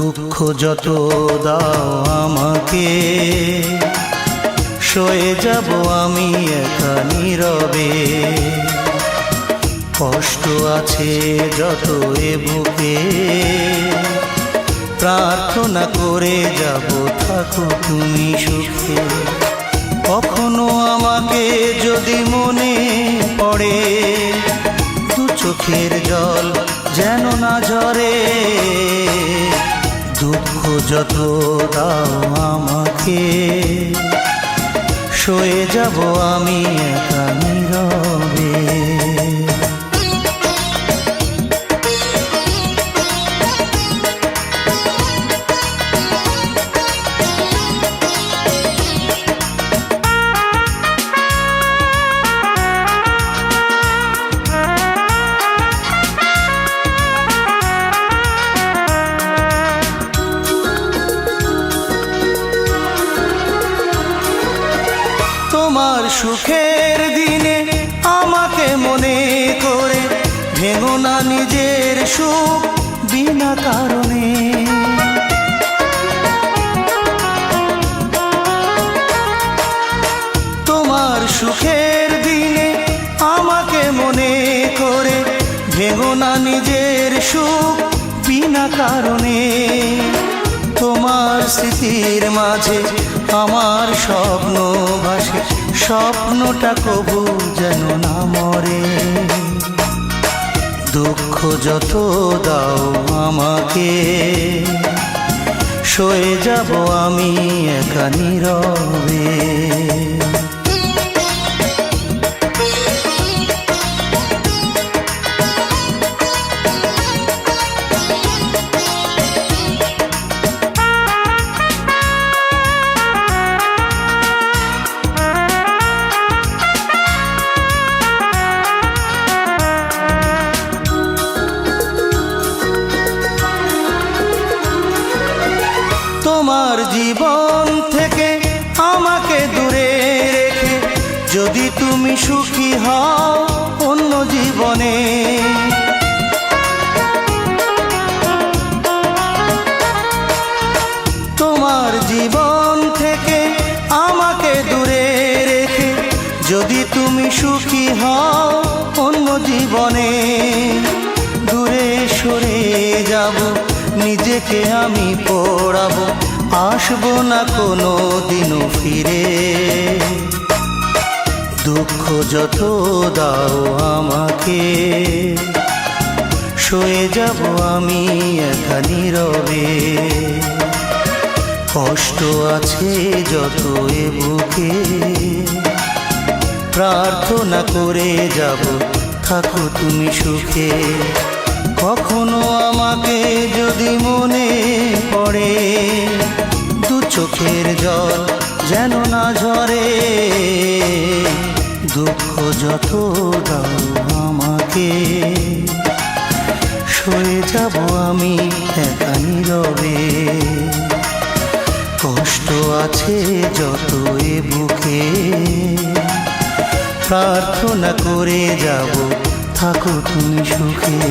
দুঃখ যত দাও আমাকে, সয়ে যাব আমি একা নীরবে। কষ্ট আছে যত এ বুকে, প্রার্থনা করে যাব থাকো তুমি সুখে। কখনো আমাকে যদি মনে পড়ে, দু চোখের জল যেন না ঝরে। দুঃখ যত দাও আমাকে, সয়ে যাব আমি একা নীরবে। তোমার সুখের দিনে আমাকে মনে করে, ভেঙো না নিজের সুখ বিনা কারণে। তোমার সুখের দিনে আমাকে মনে করে, ভেঙো না নিজের সুখ বিনা কারণে। তোমার স্মৃতির মাঝে আমার স্বপ্ন ভাসে, স্বপ্নটা কবু যেন না মরে। দুঃখ যত দাও আমাকে, সয়ে যাব আমি একা নীরবে। তোমার জীবন থেকে আমাকে দূরে রেখে, যদি তুমি সুখী হও অন্য জীবনে। তোমার জীবন থেকে আমাকে দূরে রেখে, যদি তুমি সুখী হও অন্য জীবনে। দূরে সরে যাব, নিজেকে আমি পোড়াবো, আসবো না কোনো দিনও ফিরে। দুঃখ যত দাও আমাকে, সয়ে যাব আমি একা নীরবে। কষ্ট আছে যত এ বুকে, প্রার্থনা করে যাব থাকো তুমি সুখে। কখনো আমাকে যদি মনে পড়ে, দু চোখের জল যেন না ঝরে। দুঃখ যত দাও আমাকে, সয়ে যাব আমি একা নীরবে। কষ্ট আছে যত এ বুকে, প্রার্থনা করে যাব থাকো তুমি সুখে।